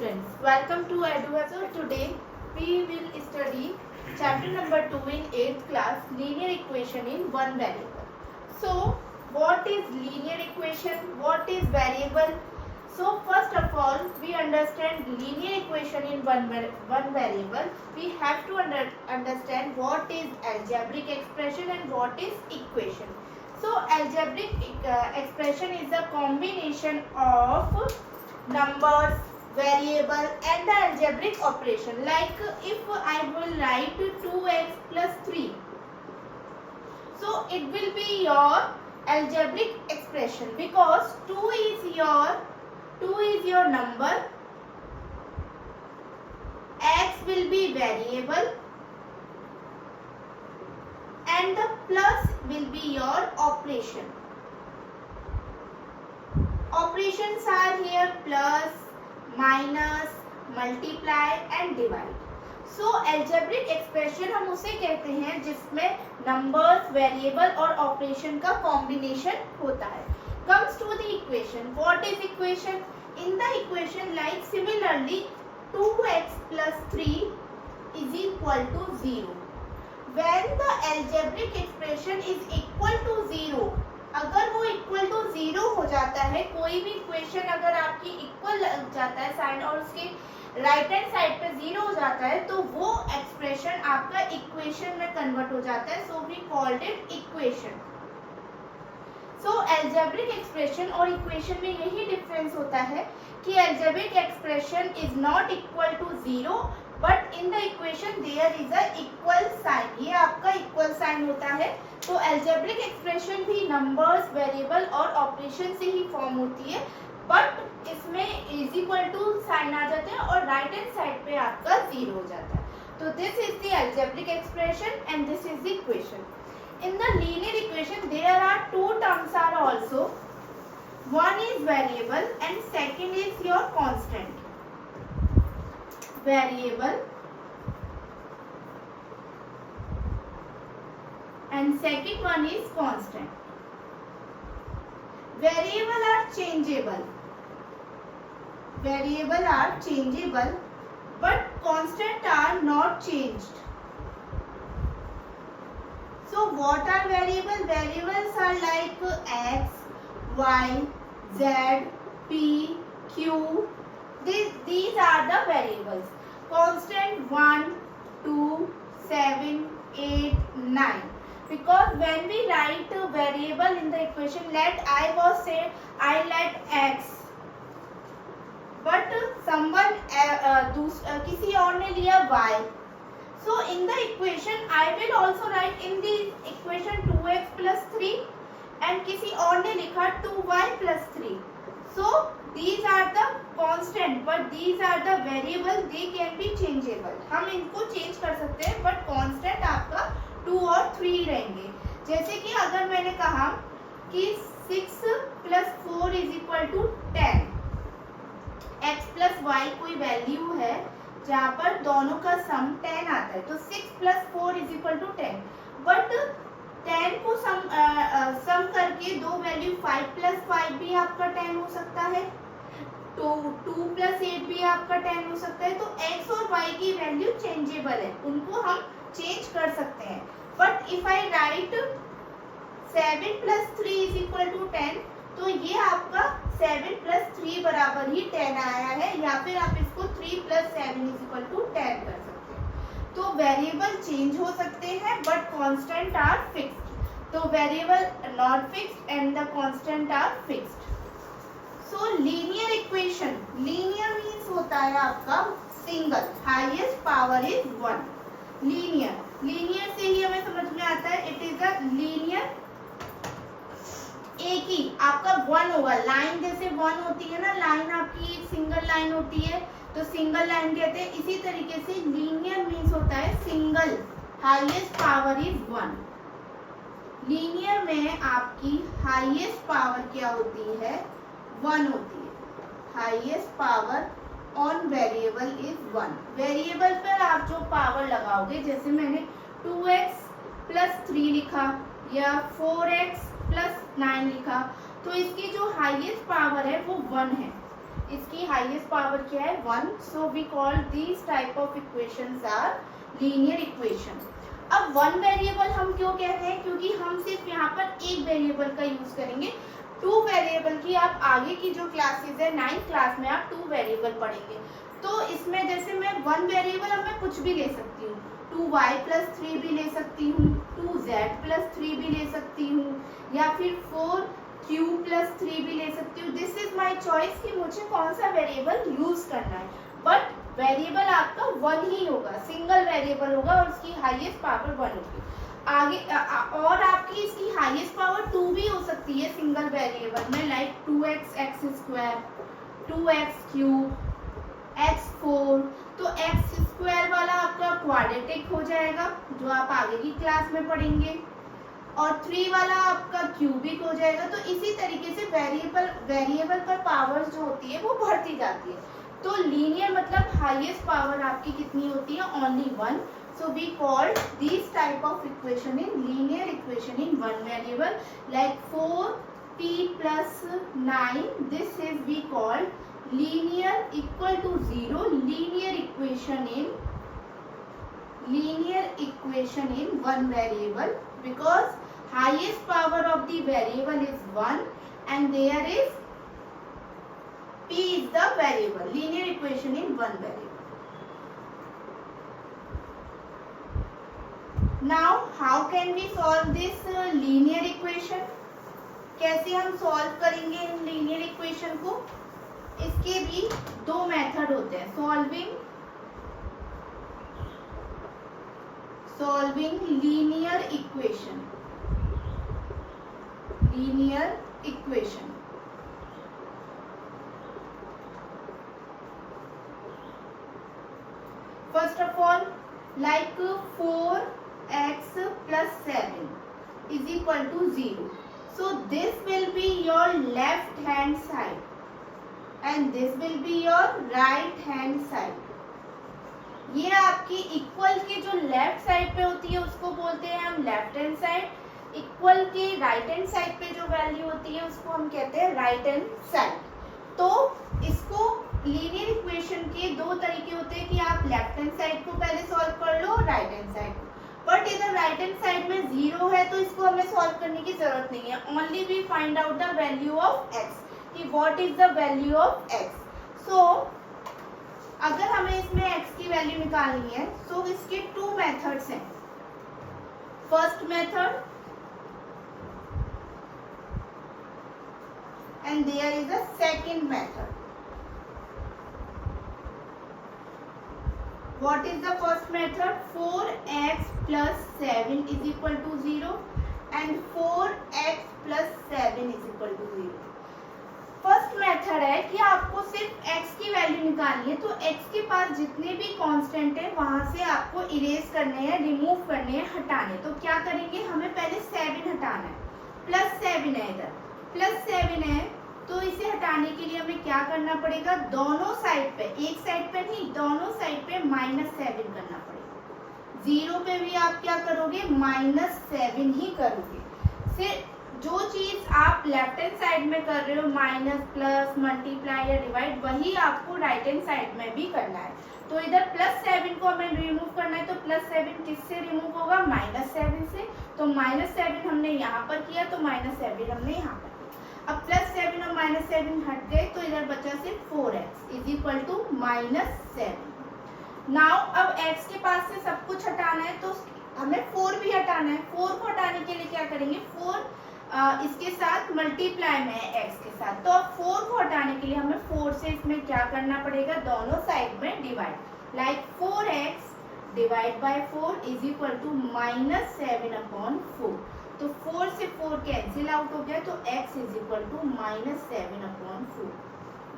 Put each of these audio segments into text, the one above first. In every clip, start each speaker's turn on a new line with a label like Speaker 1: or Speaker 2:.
Speaker 1: students, welcome to EduHub. So today we will study chapter number 2 in 8th class, linear equation in one variable. So what is linear equation? What is variable? So first of all, we understand linear equation in one variable. We have to understand what is algebraic expression and what is equation. So algebraic expression is a combination of numbers, variable and the algebraic operation. Like if I will write 2x plus 3, so it will be your algebraic expression because 2 is your number, x will be variable and the plus will be your operation. Operations are here plus, minus, multiply and divide. So algebraic expression हम उसे कहते हैं जिसमें numbers, variable और operation का combination होता है. Comes to the equation. What is equation? In the equation, like similarly 2x plus 3 is equal to 0. When the algebraic expression is equal to 0, अगर वो इक्वल टू 0 हो जाता है, कोई भी इक्वेशन अगर आपकी इक्वल लग जाता है साइन और उसके राइट हैंड साइड पे 0 हो जाता है, तो वो एक्सप्रेशन आपका इक्वेशन में कन्वर्ट हो जाता है. So we called it equation. So algebraic expression और इक्वेशन में यही डिफरेंस होता है कि algebraic expression is not equal to 0 but in the equation there is a equal sign. ये आपका इक्वल साइन होता है. तो अलजेब्रिक एक्सप्रेशन भी नंबर्स, वेरिएबल और ऑपरेशन से ही फॉर्म होती है, बट इसमें इज इक्वल टू साइन आ जाते हैं और राइट हैंड साइड पे आपका 0 हो जाता है. तो this is the algebraic expression and this is the equation. In the linear equation, there are two terms are also. One is variable and second is your constant. Variable and second one is constant. Variable are changeable. Variable are changeable, but constant are not changed. So what are variable? Variables are like x, y, z, p, q. These are the variables. Constant 1, 2, 7, 8, 9. Because when we write a variable in the equation, let I was said I let x, but someone किसी और ने लिया y. So in the equation I will also write in the equation 2x plus 3 and किसी और ने लिखा 2y plus 3. So these are the constant but these are the variable, they can be changeable. हम इनको change कर सकते हैं but constant आपका 2 और 3 रहेंगे. जैसे कि अगर मैंने कहा कि 6 plus 4 is equal to 10, x plus y कोई वैल्यू है जहाँ पर दोनों का सम 10 आता है, तो 6 plus 4 is equal to 10. But 10 को सम करके दो वैल्यू 5 plus 5 भी आपका 10 हो सकता है, तो 2 plus 8 भी आपका 10 हो सकता है. तो x और y की वैल्यू चेंजेबल है, उनको हम चेंज कर सकते हैं. But if I right 7 plus 3 is equal to 10, तो ये आपका 7 plus 3 बराबर ही 10 आया है, या फिर आप इसको 3 plus 7 is equal to 10 कर सकते हैं. तो वेरिएबल चेंज हो सकते हैं बट कांस्टेंट आर फिक्स्ड. तो variable not fixed and the constant are fixed. So linear equation, linear means होता है आपका single, highest power is 1. Linear, linear से ही हमें समझ में आता है इट इज अ लीनियर. एक ही आपका 1 होगा, लाइन जैसे 1 होती है ना, लाइन आपकी एक सिंगल लाइन होती है तो सिंगल लाइन कहते हैं. इसी तरीके से लीनियर मीन्स होता है single, highest power is 1. Linear में आपकी हाईएस्ट पावर क्या होती है? 1 होती है. Highest power on variable is 1. Variable पर आप जो पावर लगाओगे, जैसे मैंने 2x plus 3 लिखा या 4x plus 9 लिखा, तो इसकी जो हाईएस्ट पावर है वो 1 है. इसकी हाईएस्ट पावर क्या है 1. So we call these type of equations are linear equation. अब वन वेरिएबल हम क्यों कहते हैं, क्योंकि हम सिर्फ यहाँ पर एक वेरिएबल का यूज करेंगे. टू वेरिएबल की आप आगे की जो क्लासेस है 9th क्लास में आप टू वेरिएबल पढ़ेंगे. तो इसमें जैसे मैं वन वेरिएबल अब मैं कुछ भी ले सकती हूँ. 2y+3 भी ले सकती हूँ, 2z+3 भी ले सकती हूँ, या फिर 4q+3 भी ले सकती हूँ. दिस इज माई चॉइस कि मुझे कौन सा वेरिएबल यूज करना है. बट वेरिएबल आपका 1 ही होगा, सिंगल वेरिएबल होगा और उसकी हाईएस्ट पावर 1 होगी. आगे और आपकी इसकी हाईएस्ट पावर 2 भी हो सकती है सिंगल वेरिएबल में, लाइक 2x(x²), 2x³ x4. तो x² वाला आपका क्वाड्रेटिक हो जाएगा जो आप आगे की क्लास में पढ़ेंगे, और 3 वाला आपका क्यूबिक हो जाएगा. तो इसी तरीके से वेरिएबल पर पावर जो होती है वो बढ़ती जाती है. तो लीनियर मतलब हाईएस्ट पावर आपकी कितनी होती है, only 1. So we called this type of equation in linear equation in one variable, like 4t+9. This is we called linear equal to 0 linear equation in one variable, because highest power of the variable is 1 and there is p is the variable. Linear equation in one variable. Now how can we solve this linear equation? कैसे हम solve करेंगे इन linear equation को? इसके भी दो method होते हैं, solving linear equation. First of all, like 4x+7 is equal to 0. So this will be your left hand side and this will be your right hand side. ये आपकी equal की जो लेफ्ट साइड पे होती है उसको बोलते हैं हम लेफ्ट हैंड साइड. इक्वल की राइट हैंड साइड पे जो वैल्यू होती है उसको हम कहते हैं राइट हैंड साइड. तो इसको लीनियर इक्वेशन के दो तरीके होते हैं कि आप लेफ्ट हैंड साइड को पहले सॉल्व कर लो और राइट हैंड साइड को. बट इधर राइट हैंड साइड में 0 है तो इसको हमें सॉल्व करने की जरूरत नहीं है. Only we find out the value of x, कि what is the value of x. सो अगर हमें इसमें x की वैल्यू निकालनी है तो इसके टू मेथड्स हैं. First method and there is a second method. What is the first method? 4x+7 is equal to 0 and 4x+7 is equal to 0. First method है कि आपको सिर्फ x की वैल्यू निकालनी है. तो x के पास जितने भी कांस्टेंट है वहां से आपको इरेज करने हैं, रिमूव करने हैं, हटाने. तो क्या करेंगे, हमें पहले 7 हटाना है. +7 है, इधर +7 है तो इसे हटाने के लिए हमें क्या करना पड़ेगा, दोनों साइड पे, एक साइड पे नहीं दोनों साइड पे -7 करना पड़ेगा. 0 पे भी आप क्या करोगे, -7 ही करोगे. फिर जो चीज आप लेफ्ट हैंड साइड में कर रहे हो, माइनस, प्लस, मल्टीप्लाई या डिवाइड, वही आपको राइट हैंड साइड में भी करना है. तो इधर +7 को हमें रिमूव करना है. तो +7 किससे रिमूव होगा, -7 से. तो -7 हमने यहाँ पर किया तो -7 हमने यहाँ पर. अब +7 और -7 हट गए तो इधर बचा सिर्फ 4x is equal to -7. Now अब x के पास से सब कुछ हटाना है तो हमें 4 भी हटाना है. 4 को हटाने के लिए क्या करेंगे, 4 इसके साथ मल्टीप्लाई में है x के साथ. तो अब 4 को हटाने के लिए हमें 4 से इसमें क्या करना पड़ेगा, दोनों साइड में divide. Like 4x divide by 4 is equal to -7/4. तो 4 से 4 कैंसिल आउट हो गया तो x is equal to -7/4.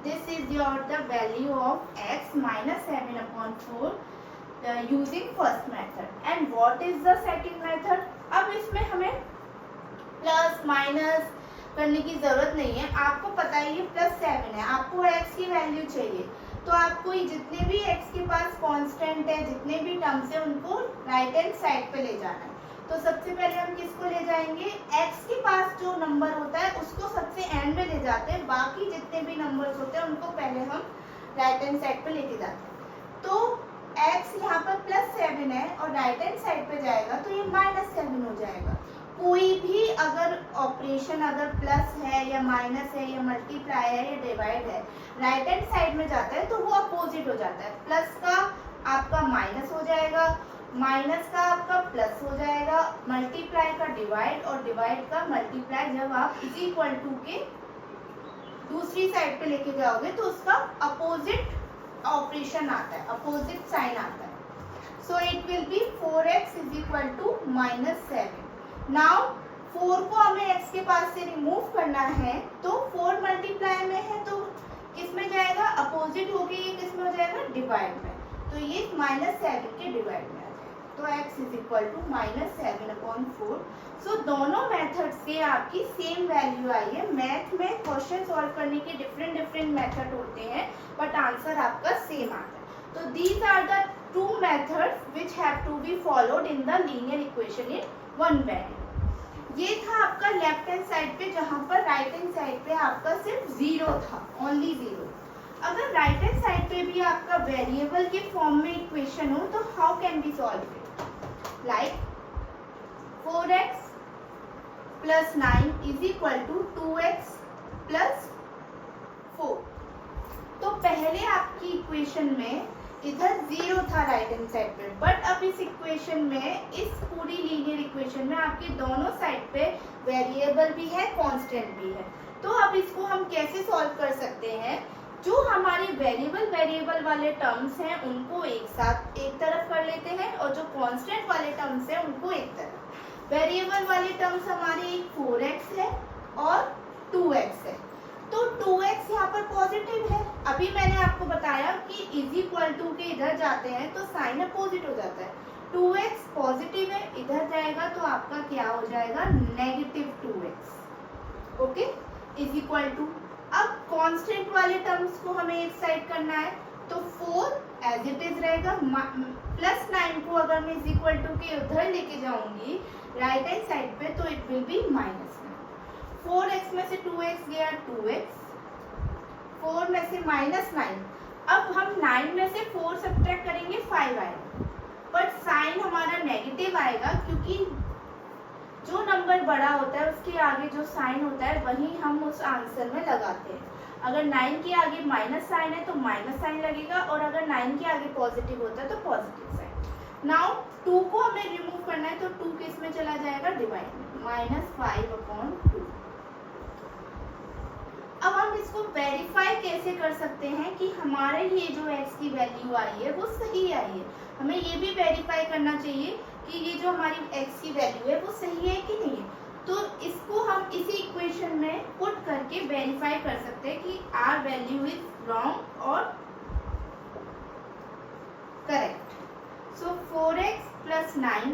Speaker 1: This is your the value of x, -7/4 using first method. And what is the second method. अब इसमें हमें plus minus करने की जरूरत नहीं है. आपको पता है ये +7 है, आपको x की वैल्यू चाहिए तो आपको जितने भी x के पास कांस्टेंट है, जितने भी टर्म्स है उनको राइट हैंड साइड पे ले जाना है. तो सबसे पहले हम किसको ले जाएंगे, x के पास जो नंबर होता है उसको सबसे एंड में ले जाते हैं, बाकी जितने भी नंबर्स होते हैं उनको पहले हम राइट हैंड साइड पे लेके जाते हैं। तो x यहाँ पर +7 है और राइट हैंड साइड पे जाएगा तो ये -7 हो जाएगा। कोई भी अगर ऑपरेशन अगर प्लस है या माइनस है या मल्टीप्लाई है या डिवाइड है, राइट हैंड साइड में जाता है तो वो अपोजिट हो जाता है। प्लस का आपका माइनस हो जाएगा, माइनस का आपका प्लस हो जाएगा, मल्टीप्लाई का डिवाइड और डिवाइड का मल्टीप्लाई जब आप इज इक्वल टू के दूसरी साइड पे लेके जाओगे तो उसका अपोजिट ऑपरेशन आता है, अपोजिट साइन आता है। So it will be 4x is equal to -7। Now 4 को हमें x के पास से रिमूव करना है तो 4 मल्टीप्लाई में है तो किस में जाएगा, अपोजिट होके ये किस में हो जाएगा, डिवाइड में। तो ये -7 के डिवाइड में आ जाएगा। तो x इज इक्वल टू -7/4। सो दोनों मेथड से आपकी सेम वैल्यू आई है। मैथ में क्वेश्चन सॉल्व करने के डिफरेंट मेथड होते हैं बट आंसर आपका सेम आता है। तो these are the 2 methods which have to be followed in the linear equation in one value. ये था आपका लेफ्ट हैंड साइड पे, जहां पर राइट हैंड साइड पे आपका सिर्फ 0 था, ओनली 0। अगर राइट हैंड साइड पे भी आपका वेरिएबल के फॉर्म में इक्वेशन हो तो how can be solve it, like 4x + 9 is equal to 2x + 4। तो पहले आपकी इक्वेशन में इधर 0 था राइट हैंड साइड पे, बट अब इस इक्वेशन में, इस पूरी लीनियर इक्वेशन में आपके दोनों साइड पे वेरिएबल भी है, कांस्टेंट भी है। तो अब इसको हम कैसे सॉल्व कर सकते हैं, जो हमारे वेरिएबल वाले टर्म्स हैं उनको एक साथ एक तरफ कर लेते हैं और जो कांस्टेंट वाले टर्म्स हैं उनको एक तरफ। वेरिएबल वाले टर्म्स हमारे एक 4x है और 2x है। तो 2x यहाँ पर पॉजिटिव है। अभी मैंने आपको बताया कि इज इक्वल टू के इधर जाते हैं तो साइन अपोजिट हो जाता है। 2x पॉजिटिव है, इधर जाएगा तो आपका क्या हो जाएगा, -2x। Okay, is equal to, अब कांस्टेंट वाले टर्म्स को हमें एक साइड करना है तो 4 एज इट इज रहेगा, +9 को अगर मैं इज इक्वल टू के उधर लेके जाऊंगी राइट हैंड साइड पे तो इट विल बी -9। 4x में से 2x गया 2x, 4 में से -9। अब हम 9 में से 4 सब्ट्रैक्ट करेंगे 5 आएगा, बट साइन हमारा नेगेटिव आएगा क्योंकि जो नंबर बड़ा होता है उसके आगे जो साइन होता है वही हम उस आंसर में लगाते हैं। अगर 9 के आगे माइनस साइन है तो माइनस साइन लगेगा और अगर 9 के आगे पॉजिटिव होता है तो पॉजिटिव साइन। नाउ 2 को हमें रिमूव करना है तो 2 किस में चला जाएगा, डिवाइड में, -5/2। अब हम इसको वेरीफाई कैसे कर सकते हैं कि हमारे ये जो x की वैल्यू आई है वो सही आई है। हमें ये भी वेरीफाई करना चाहिए कि ये जो हमारी x की वैल्यू है वो सही है कि नहीं है। तो इसको हम इसी इक्वेशन में पुट करके वेरीफाई कर सकते हैं कि आर वैल्यू इज रॉन्ग और correct. So 4x + 9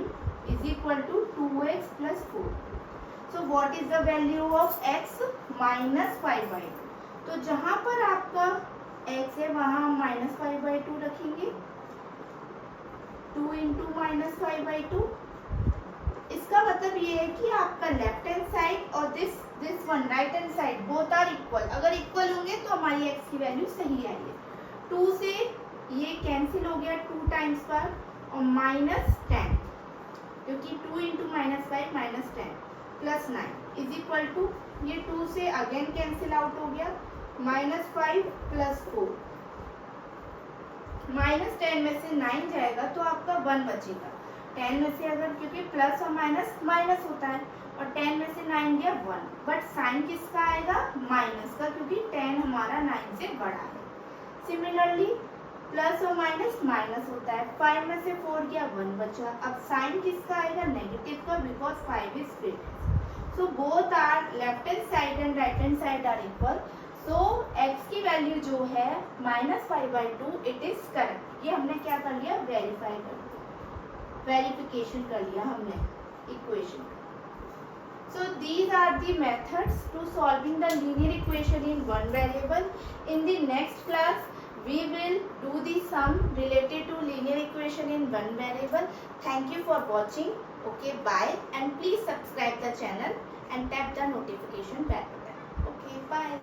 Speaker 1: is equal to 2x + 4। So what is the value of x? -5/2। तो जहां पर आपका x है वहां हम -5/2 रखेंगे, 2 × -5/2। इसका मतलब ये है कि आपका लेफ्ट हैंड साइड और this one right hand side both are equal. अगर इक्वल होंगे तो हमारी x की वैल्यू सही आई है। 2 से ये कैंसिल हो गया 2 टाइम्स पर और -10, क्योंकि 2 × -5 -10 + 9 इज इक्वल टू, ये 2 से अगेन कैंसिल आउट हो गया, -5 + 4, -10 में से 9 जाएगा तो आपका 1 बचेगा। 10 में से अगर, क्योंकि प्लस और माइनस होता है, और 10 में से 9 गया 1, बट साइन किसका आएगा, माइनस का, क्योंकि 10 हमारा 9 से बड़ा है। सिमिलरली प्लस और माइनस होता है, 5 में से 4 गया 1 बचा। अब साइन किसका आएगा, नेगेटिव का, because 5 is greater. So both are left hand side and right hand side are equal. So x की वैल्यू जो है -5/2 इट इज करेक्ट। ये हमने क्या कर लिया, वेरीफाई कर लिया, वेरिफिकेशन कर लिया हमने equation. So these are the methods to solving the linear equation in one variable. In the next class we will do the sum related to linear equation in one variable. Thank you for watching. Okay, bye, and please subscribe the channel and tap the notification bell button. Okay, bye.